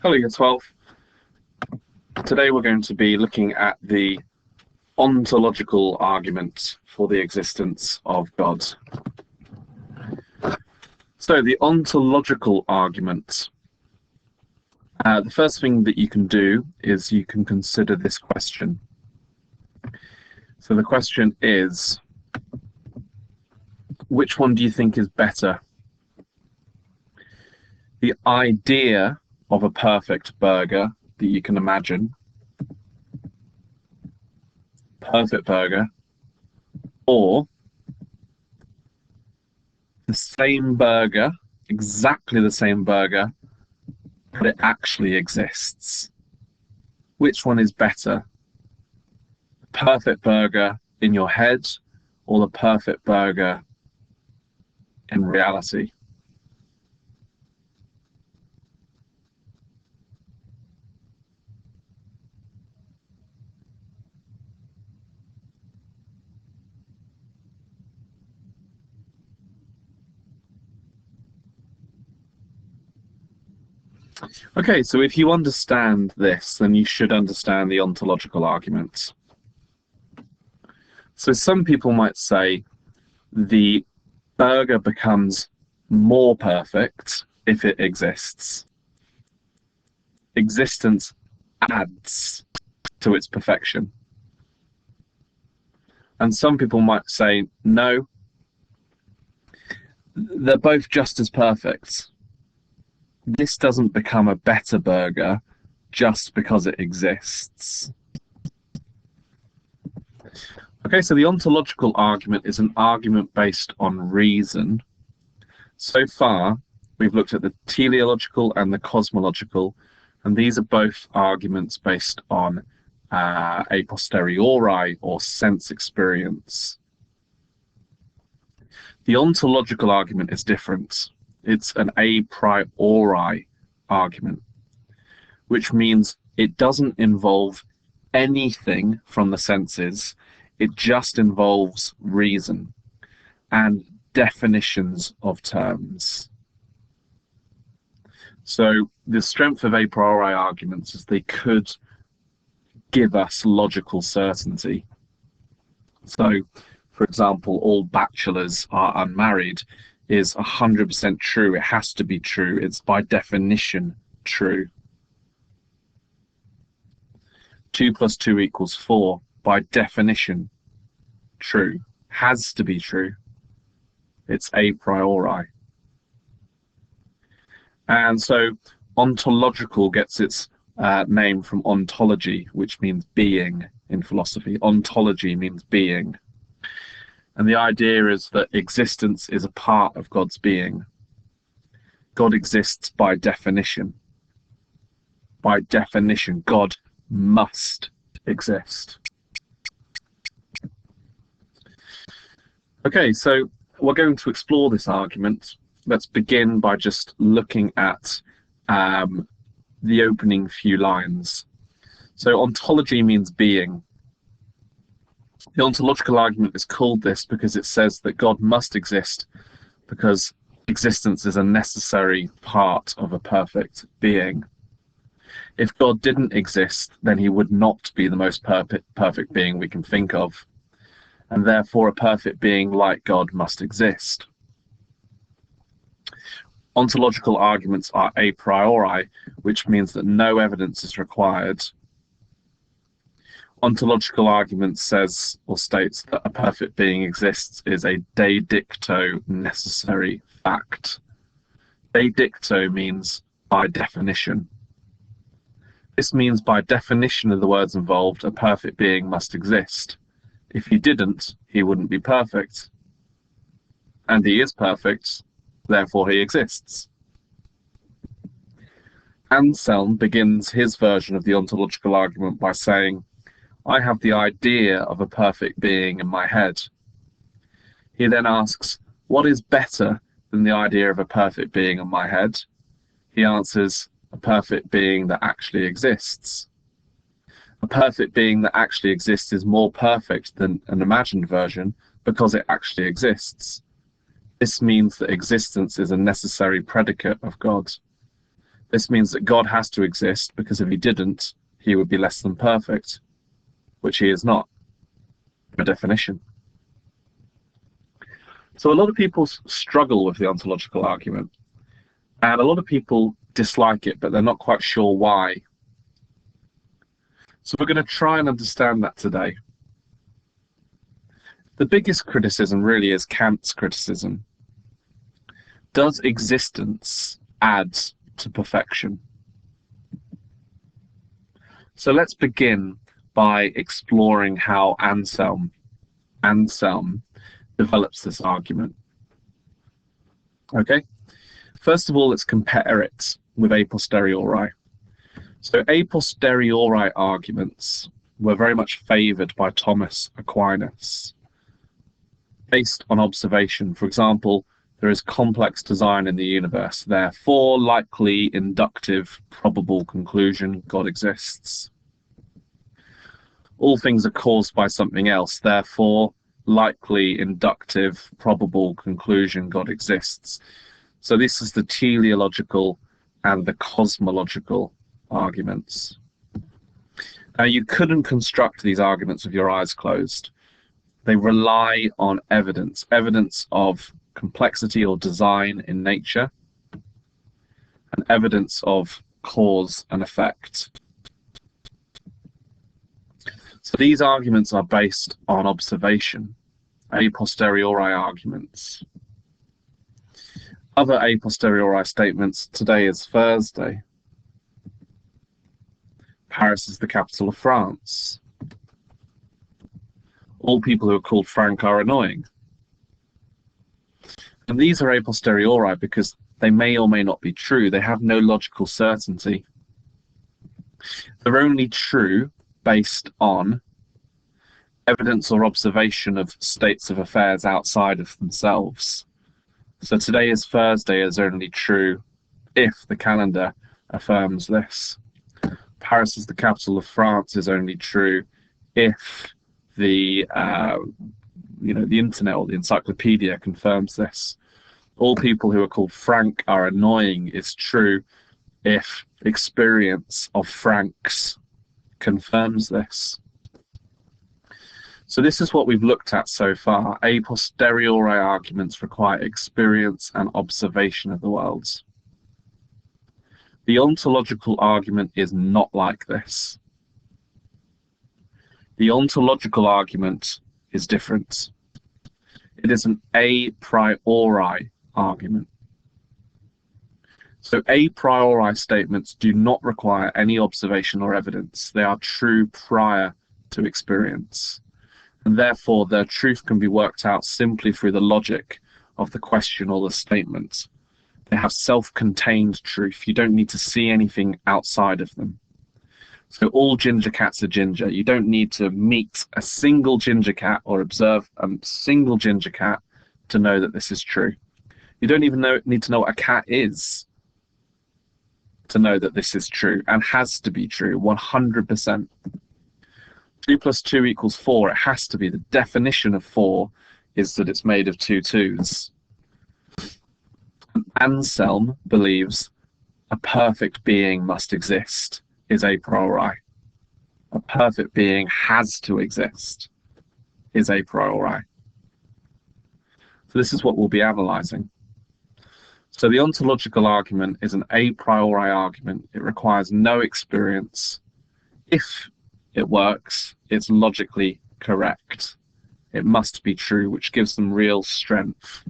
Hello, Year 12. Today we're going to be looking at the ontological argument for the existence of God. So the ontological argument, the first thing that you can do is you can consider this question. So the question is, which one do you think is better? The idea of a perfect burger that you can imagine, perfect burger, or the same burger, exactly the same burger, but it actually exists. Which one is better? The perfect burger in your head or the perfect burger in reality? Okay, so if you understand this, then you should understand the ontological arguments. So some people might say the burger becomes more perfect if it exists. Existence adds to its perfection. And some people might say, no, they're both just as perfect. This doesn't become a better burger just because it exists. Okay, so the ontological argument is an argument based on reason. So far, we've looked at the teleological and the cosmological, and these are both arguments based on a posteriori or sense experience. The ontological argument is different. It's an a priori argument, which means it doesn't involve anything from the senses. It just involves reason and definitions of terms. So the strength of a priori arguments is they could give us logical certainty. So, for example, all bachelors are unmarried is 100% true. It has to be true. It's by definition true. 2 + 2 = 4. By definition true. Has to be true. It's a priori. And so ontological gets its name from ontology, which means being in philosophy. Ontology means being. And the idea is that existence is a part of God's being. God exists by definition. By definition, God must exist. Okay, so we're going to explore this argument. Let's begin by just looking at the opening few lines. So ontology means being. The ontological argument is called this because it says that God must exist because existence is a necessary part of a perfect being. If God didn't exist, then he would not be the most perfect being we can think of, and therefore a perfect being like God must exist. Ontological arguments are a priori, which means that no evidence is required. Ontological argument says or states that a perfect being exists is a de dicto necessary fact. De dicto means by definition. This means by definition of the words involved, a perfect being must exist. If he didn't, he wouldn't be perfect. And he is perfect, therefore he exists. Anselm begins his version of the ontological argument by saying, I have the idea of a perfect being in my head. He then asks, what is better than the idea of a perfect being in my head? He answers, a perfect being that actually exists. A perfect being that actually exists is more perfect than an imagined version because it actually exists. This means that existence is a necessary predicate of God. This means that God has to exist, because if he didn't, he would be less than perfect, which he is not, by definition. So a lot of people struggle with the ontological argument, and a lot of people dislike it, but they're not quite sure why. So we're going to try and understand that today. The biggest criticism really is Kant's criticism. Does existence add to perfection? So let's begin by exploring how Anselm develops this argument. Okay, first of all, let's compare it with a posteriori. So a posteriori arguments were very much favoured by Thomas Aquinas, based on observation. For example, there is complex design in the universe, therefore likely, inductive, probable conclusion, God exists. All things are caused by something else, therefore likely, inductive, probable conclusion, God exists. So this is the teleological and the cosmological arguments. Now, you couldn't construct these arguments with your eyes closed. They rely on evidence of complexity or design in nature, and evidence of cause and effect. So these arguments are based on observation, a posteriori arguments. Other a posteriori statements: today is Thursday. Paris is the capital of France. All people who are called Frank are annoying. And these are a posteriori because they may or may not be true. They have no logical certainty. They're only true based on evidence or observation of states of affairs outside of themselves. So today is Thursday is only true if the calendar affirms this. Paris is the capital of France is only true if the the internet or the encyclopedia confirms this. All people who are called Frank are annoying is true if experience of Franks confirms this. So this is what we've looked at so far. A posteriori arguments require experience and observation of the worlds. The ontological argument is not like this. The ontological argument is different. It is an a priori argument. So a priori statements do not require any observation or evidence. They are true prior to experience. And therefore, their truth can be worked out simply through the logic of the question or the statement. They have self-contained truth. You don't need to see anything outside of them. So all ginger cats are ginger. You don't need to meet a single ginger cat or observe a single ginger cat to know that this is true. You don't even need to know what a cat is to know that this is true, and has to be true 100%. 2 + 2 = 4. It has to be. The definition of 4 is that it's made of 2 2s. Anselm believes a perfect being must exist is a priori. A perfect being has to exist is a priori. So this is what we'll be analysing. So the ontological argument is an a priori argument. It requires no experience. If it works, it's logically correct. It must be true, which gives them real strength.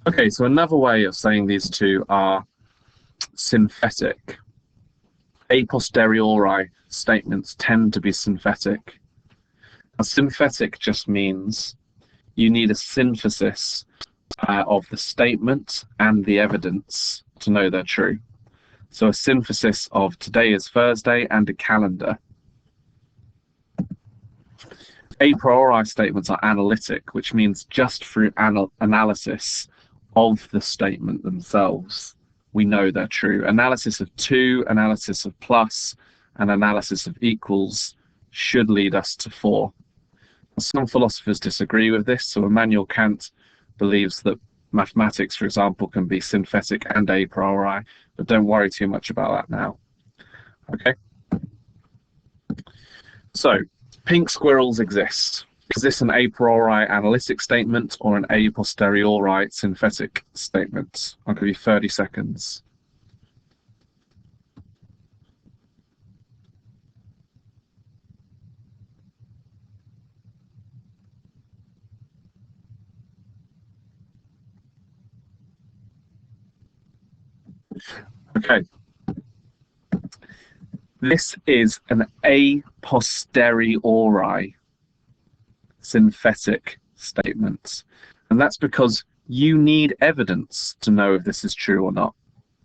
Okay, so another way of saying these two are synthetic. A posteriori statements tend to be synthetic. A synthetic just means you need a synthesis of the statement and the evidence to know they're true. So a synthesis of today is Thursday and a calendar. A priori statements are analytic, which means just through analysis of the statement themselves, we know they're true. Analysis of 2, analysis of plus, and analysis of equals should lead us to 4. Some philosophers disagree with this. So Immanuel Kant believes that Mathematics, for example, can be synthetic and a priori, but don't worry too much about that now. Okay. So, pink squirrels exist. Is this an a priori analytic statement or an a posteriori synthetic statement? I'll give you 30 seconds. Okay. This is an a posteriori synthetic statement. And that's because you need evidence to know if this is true or not.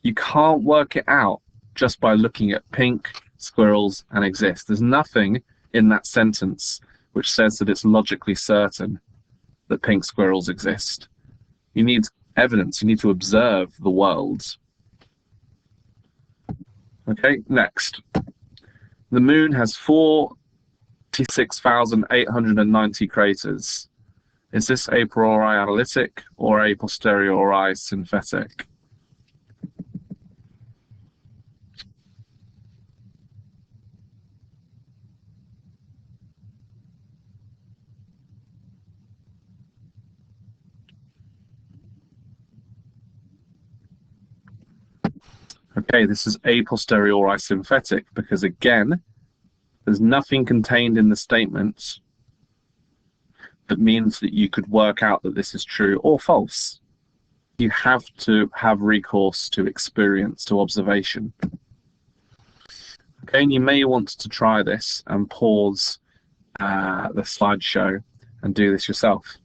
You can't work it out just by looking at pink squirrels and exist. There's nothing in that sentence which says that it's logically certain that pink squirrels exist. You need evidence. You need to observe the world. Okay, next. The moon has 46,890 craters. Is this a priori analytic or a posteriori synthetic? Okay, this is a posteriori synthetic because, again, there's nothing contained in the statement that means that you could work out that this is true or false. You have to have recourse to experience, to observation. Okay, and you may want to try this and pause the slideshow and do this yourself.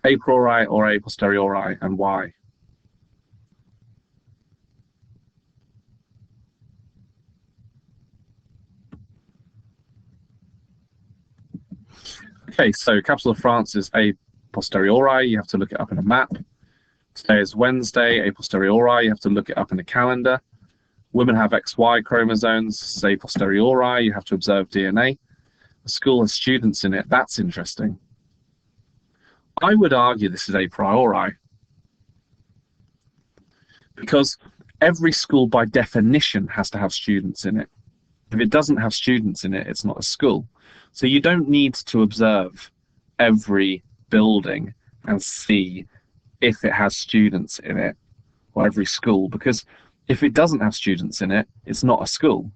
A priori or a posteriori, and why? Okay, so capital of France is a posteriori. You have to look it up in a map. Today is Wednesday, a posteriori. You have to look it up in a calendar. Women have XY chromosomes, a posteriori. You have to observe DNA. The school has students in it. That's interesting. I would argue this is a priori because every school by definition has to have students in it. If it doesn't have students in it, it's not a school. So you don't need to observe every building and see if it has students in it, or every school, because if it doesn't have students in it, it's not a school.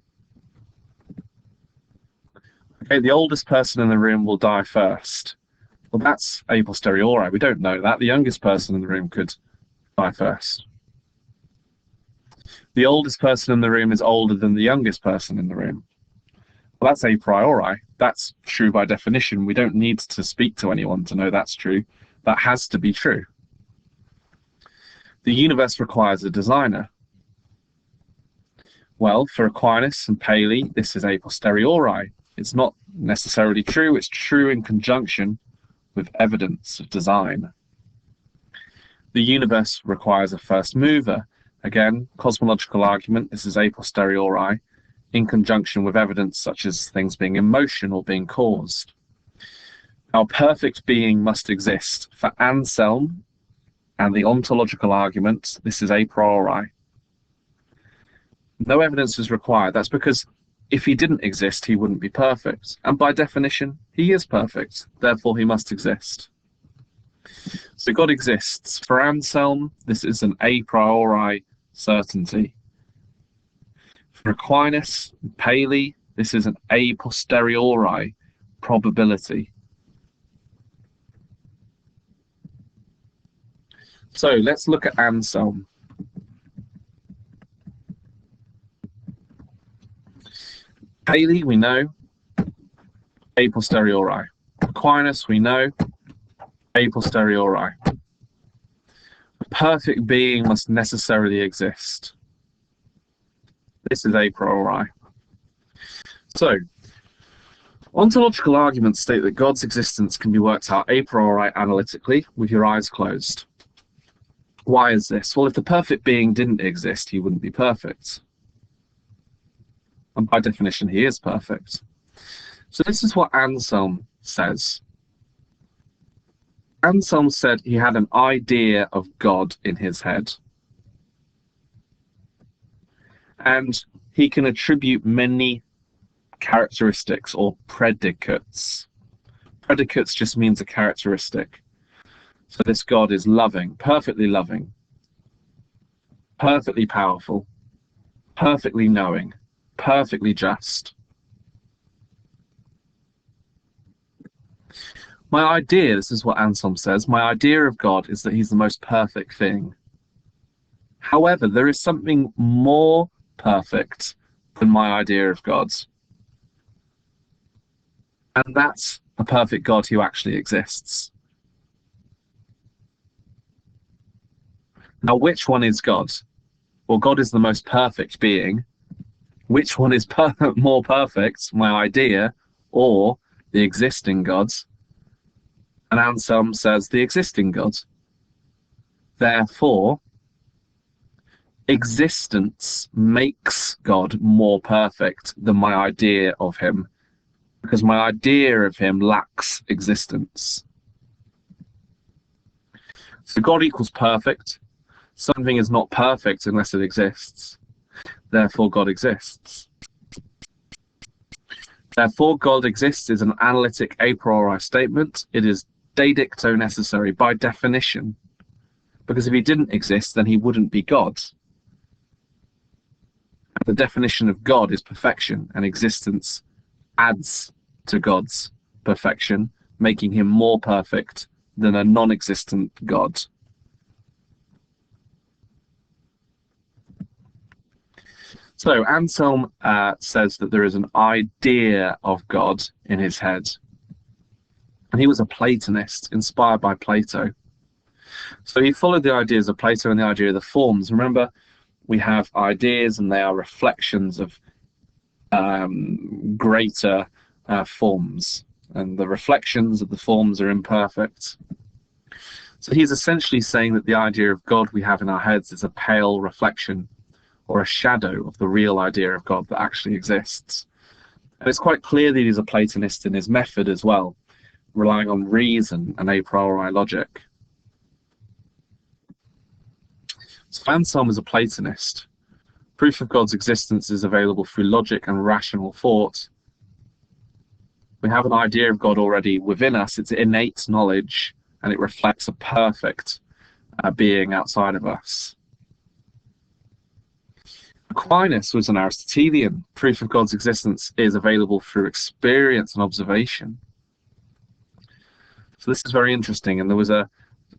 Okay, the oldest person in the room will die first. Well, that's a posteriori. We don't know that. The youngest person in the room could die first. The oldest person in the room is older than the youngest person in the room. Well, that's a priori. That's true by definition. We don't need to speak to anyone to know that's true. That has to be true. The universe requires a designer. Well, for Aquinas and Paley, this is a posteriori. It's not necessarily true. It's true in conjunction with evidence of design. The universe requires a first mover. Again, cosmological argument, this is a posteriori, in conjunction with evidence such as things being in motion or being caused. Our perfect being must exist. For Anselm and the ontological argument, this is a priori. No evidence is required. That's because if he didn't exist, he wouldn't be perfect. And by definition, he is perfect. Therefore, he must exist. So God exists. For Anselm, this is an a priori certainty. For Aquinas and Paley, this is an a posteriori probability. So let's look at Anselm. Paley, we know, a posteriori. Aquinas, we know, a posteriori. A perfect being must necessarily exist. This is a priori. So, ontological arguments state that God's existence can be worked out a priori analytically with your eyes closed. Why is this? Well, if the perfect being didn't exist, he wouldn't be perfect. And by definition, he is perfect. So this is what Anselm says. Anselm said he had an idea of God in his head. And he can attribute many characteristics or predicates. Predicates just means a characteristic. So this God is loving, perfectly powerful, perfectly knowing, perfectly just. My idea, this is what Anselm says, my idea of God is that he's the most perfect thing. However, there is something more perfect than my idea of God. And that's a perfect God who actually exists. Now, which one is God? Well, God is the most perfect being. Which one is more perfect, my idea or the existing God? And Anselm says the existing God. Therefore, existence makes God more perfect than my idea of him, because my idea of him lacks existence. So God equals perfect. Something is not perfect unless it exists. Therefore, God exists. Therefore, God exists is an analytic a priori statement. It is de dicto necessary by definition. Because if he didn't exist, then he wouldn't be God. The definition of God is perfection, and existence adds to God's perfection, making him more perfect than a non-existent God. So Anselm says that there is an idea of God in his head. And he was a Platonist, inspired by Plato. So he followed the ideas of Plato and the idea of the forms. Remember, we have ideas and they are reflections of greater forms. And the reflections of the forms are imperfect. So he's essentially saying that the idea of God we have in our heads is a pale reflection or a shadow of the real idea of God that actually exists. And it's quite clear that he's a Platonist in his method as well, relying on reason and a priori logic. So Anselm is a Platonist. Proof of God's existence is available through logic and rational thought. We have an idea of God already within us. It's innate knowledge, and it reflects a perfect being outside of us. Aquinas was an Aristotelian. Proof of God's existence is available through experience and observation. So this is very interesting, and there was a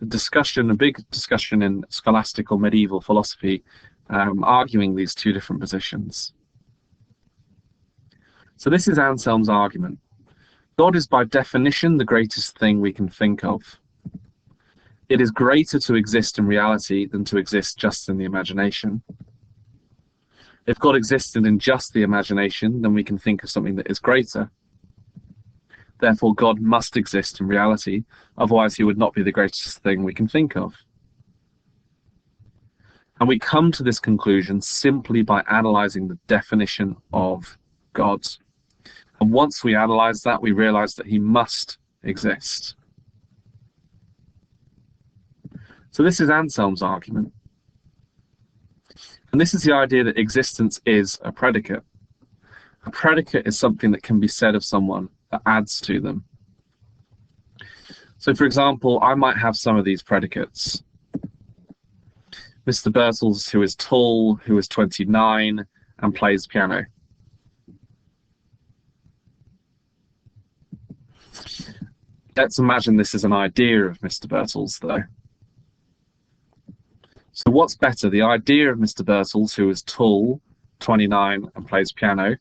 discussion, a big discussion in scholastic or medieval philosophy, arguing these two different positions. So this is Anselm's argument. God is by definition the greatest thing we can think of. It is greater to exist in reality than to exist just in the imagination. If God existed in just the imagination, then we can think of something that is greater. Therefore, God must exist in reality, otherwise he would not be the greatest thing we can think of. And we come to this conclusion simply by analysing the definition of God. And once we analyse that, we realise that he must exist. So this is Anselm's argument. And this is the idea that existence is a predicate. A predicate is something that can be said of someone that adds to them. So, for example, I might have some of these predicates. Mr. Birtles, who is tall, who is 29, and plays piano. Let's imagine this is an idea of Mr. Birtles, though. So what's better, the idea of Mr. Birtles, who is tall, 29, and plays piano,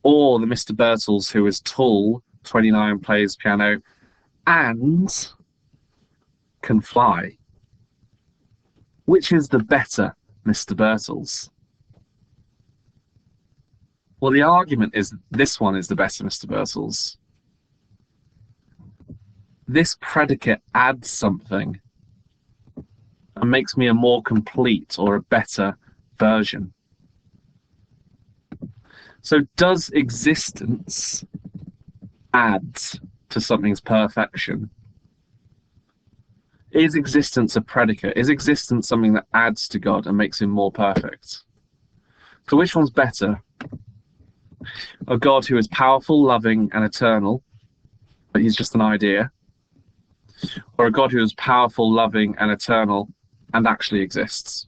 or the Mr. Birtles, who is tall, 29, plays piano, and can fly? Which is the better Mr. Birtles? Well, the argument is this one is the better Mr. Birtles. This predicate adds something and makes me a more complete or a better version. So does existence add to something's perfection? Is existence a predicate? Is existence something that adds to God and makes him more perfect? So which one's better? A God who is powerful, loving, and eternal, but he's just an idea? Or a God who is powerful, loving, and eternal, and actually exists?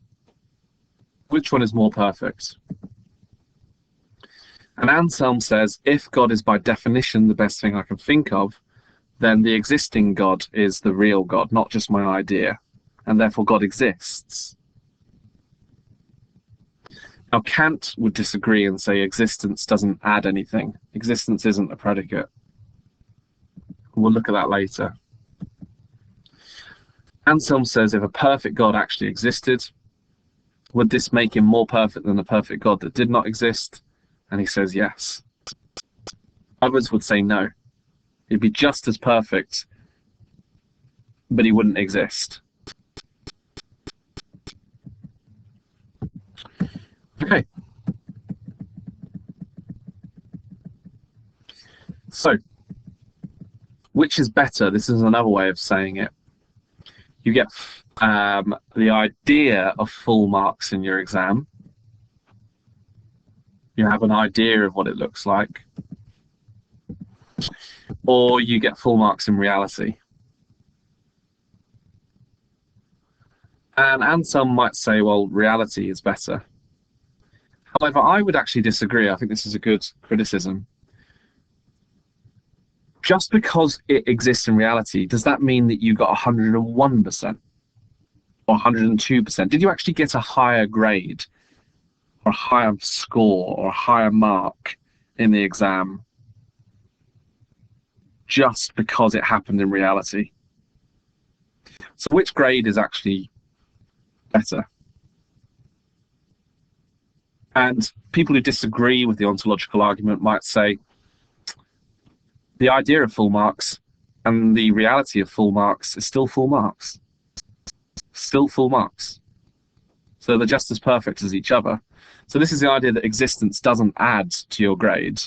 Which one is more perfect? And Anselm says, if God is by definition the best thing I can think of, then the existing God is the real God, not just my idea, and therefore God exists. Now Kant would disagree and say existence doesn't add anything. Existence isn't a predicate. We'll look at that later. Anselm says if a perfect God actually existed, would this make him more perfect than a perfect God that did not exist? And he says yes. Others would say no. He'd be just as perfect, but he wouldn't exist. Okay. So, which is better? This is another way of saying it. You get the idea of full marks in your exam. You have an idea of what it looks like. Or you get full marks in reality. And Anselm might say, well, reality is better. However, I would actually disagree. I think this is a good criticism. Just because it exists in reality, does that mean that you got 101% or 102%? Did you actually get a higher grade or a higher score or a higher mark in the exam just because it happened in reality? So which grade is actually better? And people who disagree with the ontological argument might say the idea of full marks and the reality of full marks is still full marks. Still full marks. So they're just as perfect as each other. So this is the idea that existence doesn't add to your grade.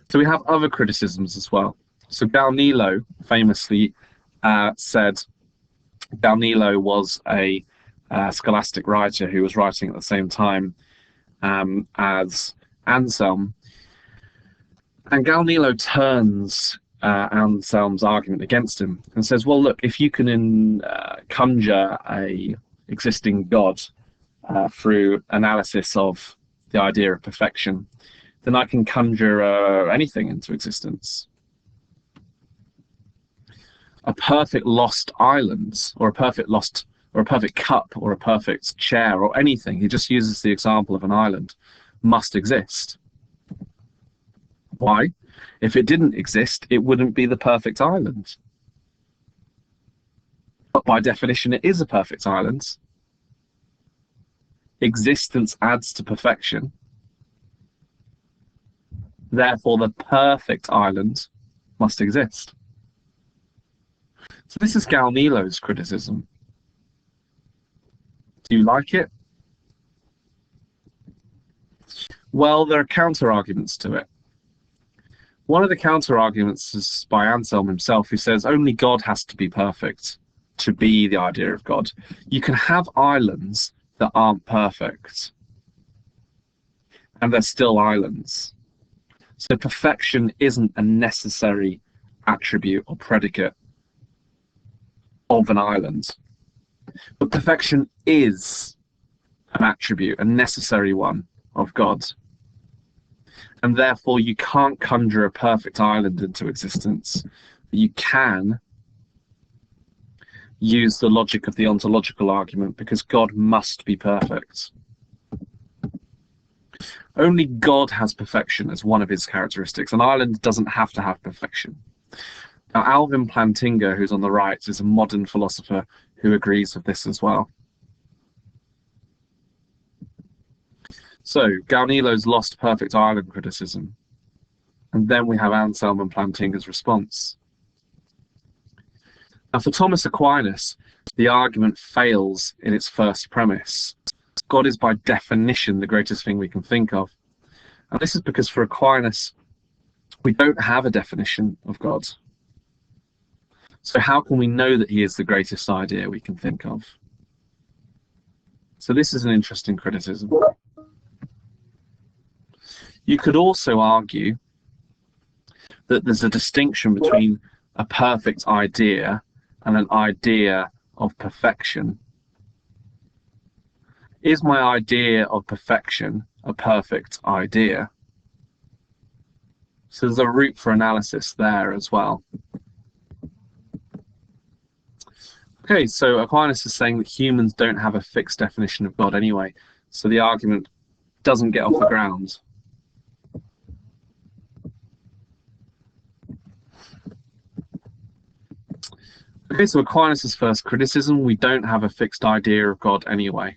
So we have other criticisms as well. So Galileo famously said, Galileo was a scholastic writer who was writing at the same time as Anselm. And Galileo turns Anselm's argument against him and says, well, look, if you can conjure a existing God through analysis of the idea of perfection, then I can conjure anything into existence. A perfect lost island, or a perfect lost, or a perfect cup, or a perfect chair, or anything, he just uses the example of an island, must exist. Why? If it didn't exist, it wouldn't be the perfect island. But by definition, it is a perfect island. Existence adds to perfection. Therefore, the perfect island must exist. So this is Galileo's criticism. Do you like it? Well, there are counter-arguments to it. One of the counter-arguments is by Anselm himself, who says only God has to be perfect to be the idea of God. You can have islands that aren't perfect, and they're still islands. So perfection isn't a necessary attribute or predicate of an island. But perfection is an attribute, a necessary one of God. And therefore you can't conjure a perfect island into existence. You can use the logic of the ontological argument because God must be perfect. Only God has perfection as one of his characteristics. An island doesn't have to have perfection. Now, Alvin Plantinga, who's on the right, is a modern philosopher who agrees with this as well. So, Galileo's lost perfect island criticism. And then we have Anselm and Plantinga's response. Now, for Thomas Aquinas, the argument fails in its first premise. God is by definition the greatest thing we can think of. And this is because for Aquinas, we don't have a definition of God. So how can we know that he is the greatest idea we can think of? So this is an interesting criticism. You could also argue that there's a distinction between a perfect idea and an idea of perfection. Is my idea of perfection a perfect idea? So there's a route for analysis there as well. Okay, so Aquinas is saying that humans don't have a fixed definition of God anyway, so the argument doesn't get off the ground. Okay, so Aquinas' first criticism, we don't have a fixed idea of God anyway.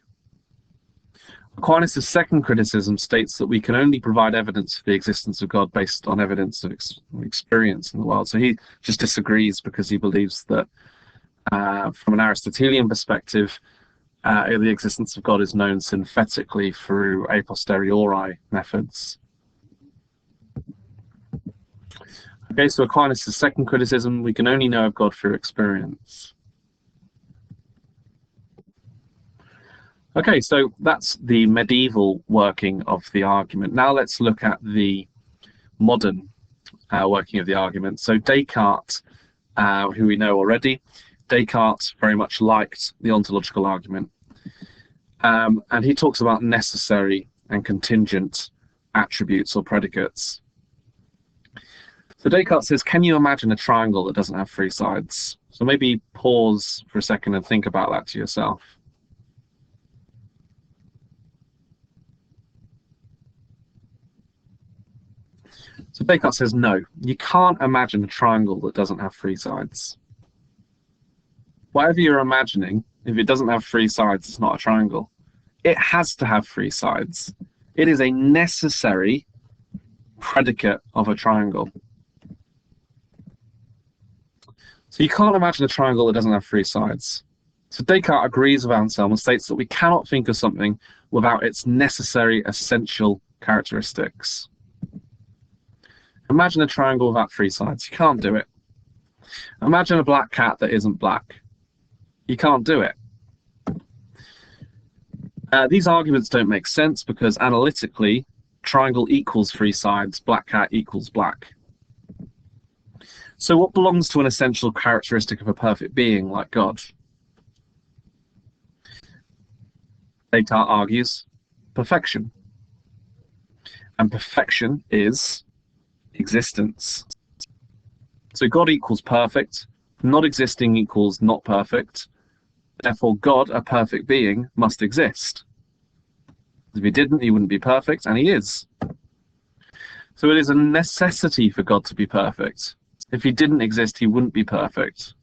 Aquinas' second criticism states that we can only provide evidence for the existence of God based on evidence of experience in the world. So he just disagrees because he believes that from an Aristotelian perspective, the existence of God is known synthetically through a posteriori methods. Okay, so Aquinas' second criticism, we can only know of God through experience. Okay, so that's the medieval working of the argument. Now let's look at the modern working of the argument. So Descartes, who we know already, Descartes very much liked the ontological argument. And he talks about necessary and contingent attributes or predicates. So Descartes says, can you imagine a triangle that doesn't have three sides? So maybe pause for a second and think about that to yourself. So Descartes says, no, you can't imagine a triangle that doesn't have three sides. Whatever you're imagining, if it doesn't have three sides, it's not a triangle. It has to have three sides. It is a necessary predicate of a triangle. So you can't imagine a triangle that doesn't have three sides. So Descartes agrees with Anselm and states that we cannot think of something without its necessary essential characteristics. Imagine a triangle without three sides. You can't do it. Imagine a black cat that isn't black. You can't do it. These arguments don't make sense because analytically, triangle equals three sides, black cat equals black. So what belongs to an essential characteristic of a perfect being like God? Descartes argues perfection. And perfection is existence. So God equals perfect, not existing equals not perfect. Therefore, God, a perfect being, must exist. If he didn't, he wouldn't be perfect, and he is. So it is a necessity for God to be perfect. If he didn't exist, he wouldn't be perfect.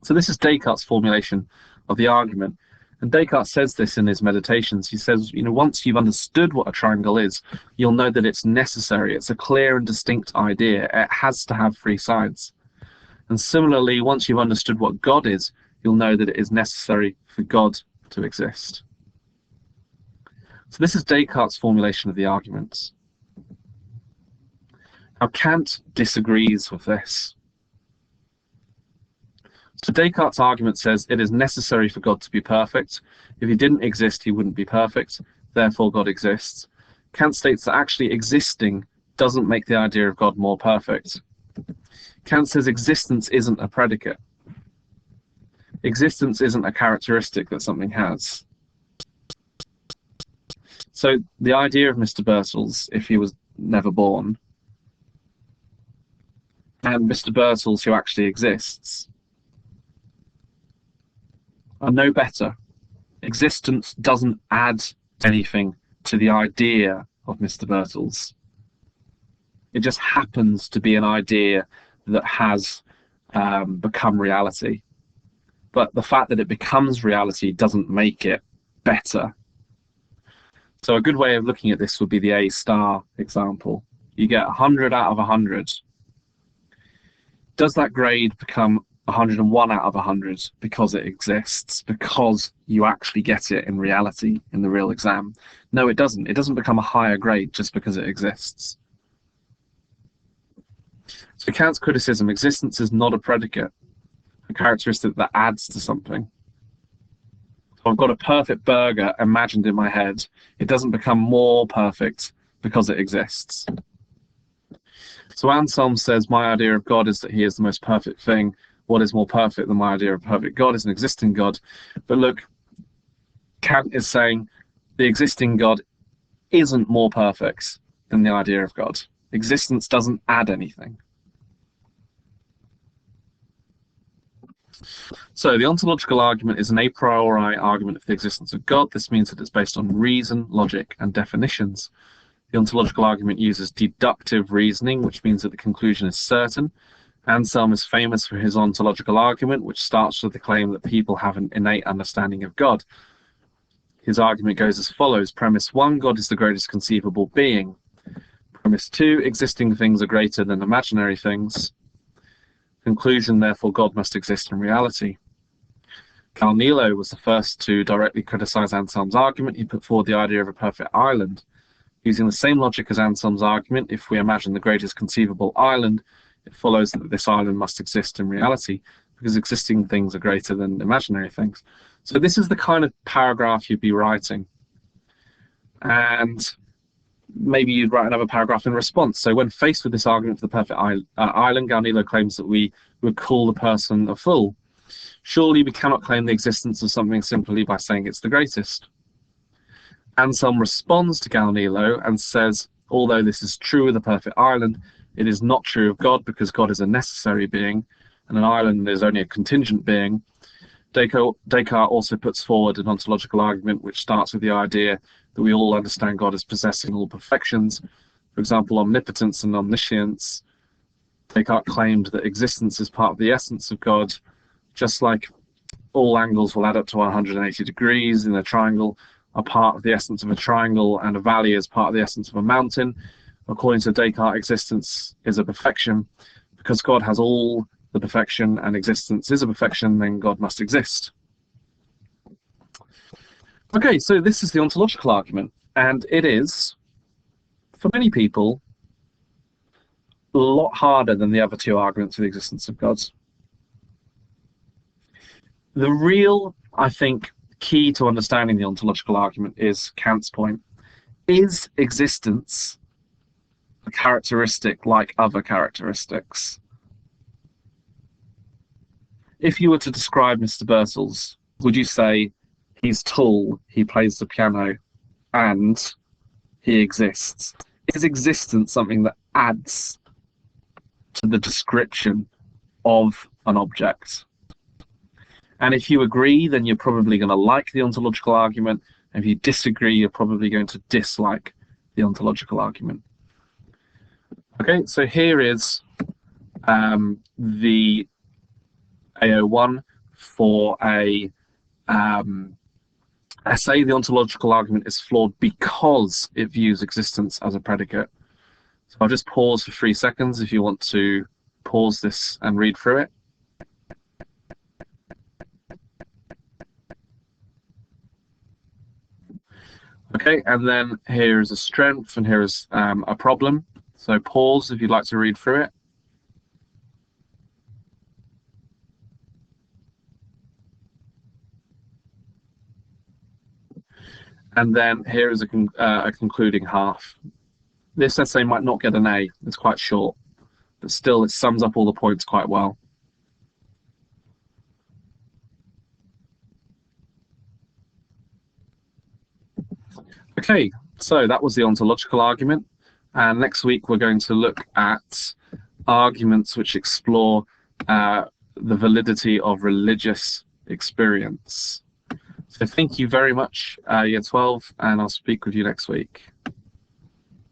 So this is Descartes' formulation of the argument. And Descartes says this in his meditations. He says, once you've understood what a triangle is, you'll know that it's necessary. It's a clear and distinct idea. It has to have three sides. And similarly, once you've understood what God is, you'll know that it is necessary for God to exist. So this is Descartes' formulation of the arguments. Now Kant disagrees with this. So Descartes' argument says it is necessary for God to be perfect. If he didn't exist, he wouldn't be perfect. Therefore, God exists. Kant states that actually existing doesn't make the idea of God more perfect. Kant says existence isn't a predicate. Existence isn't a characteristic that something has. So the idea of Mr. Birtles, if he was never born, and Mr. Birtles, who actually exists, are no better. Existence doesn't add anything to the idea of Mr. Birtles. It just happens to be an idea that has become reality. But the fact that it becomes reality doesn't make it better. So a good way of looking at this would be the A* example. You get 100 out of 100. Does that grade become 101 out of 100 because it exists, because you actually get it in reality in the real exam? No, it doesn't. It doesn't become a higher grade just because it exists. So Kant's criticism: existence is not a predicate, a characteristic that adds to something. So I've got a perfect burger imagined in my head. It doesn't become more perfect because it exists. So Anselm says, my idea of God is that he is the most perfect thing. What is more perfect than my idea of perfect God is an existing God. But look, Kant is saying the existing God isn't more perfect than the idea of God. Existence doesn't add anything. So the ontological argument is an a priori argument for the existence of God. This means that it's based on reason, logic, and definitions. The ontological argument uses deductive reasoning, which means that the conclusion is certain. Anselm is famous for his ontological argument, which starts with the claim that people have an innate understanding of God. His argument goes as follows. Premise 1, God is the greatest conceivable being. Premise 2, existing things are greater than imaginary things. Conclusion, therefore, God must exist in reality. Galileo was the first to directly criticize Anselm's argument. He put forward the idea of a perfect island. Using the same logic as Anselm's argument, if we imagine the greatest conceivable island, it follows that this island must exist in reality, because existing things are greater than imaginary things. So this is the kind of paragraph you'd be writing. And maybe you'd write another paragraph in response. So when faced with this argument for the perfect island, Galileo claims that we would call the person a fool. Surely we cannot claim the existence of something simply by saying it's the greatest. Anselm responds to Galileo and says, although this is true of the perfect island, it is not true of God, because God is a necessary being, and an island is only a contingent being. Descartes also puts forward an ontological argument which starts with the idea that we all understand God as possessing all perfections, for example, omnipotence and omniscience. Descartes claimed that existence is part of the essence of God, just like all angles will add up to 180 degrees in a triangle are part of the essence of a triangle, and a valley is part of the essence of a mountain. According to Descartes, existence is a perfection. Because God has all the perfection and existence is a perfection, then God must exist. Okay, so this is the ontological argument, and it is, for many people, a lot harder than the other two arguments for the existence of God. The real, I think, key to understanding the ontological argument is Kant's point. Is existence a characteristic like other characteristics? If you were to describe Mr. Birtles, would you say he's tall, he plays the piano, and he exists? Is existence something that adds to the description of an object? And if you agree, then you're probably going to like the ontological argument. And if you disagree, you're probably going to dislike the ontological argument. Okay, so here is the AO1 for a essay. The ontological argument is flawed because it views existence as a predicate. So I'll just pause for 3 seconds if you want to pause this and read through it. Okay, and then here is a strength, and here is a problem. So pause if you'd like to read through it. And then here is a concluding half. This essay might not get an A, it's quite short, but still it sums up all the points quite well. Okay, so that was the ontological argument, and next week we're going to look at arguments which explore the validity of religious experience. So thank you very much, Year 12, and I'll speak with you next week.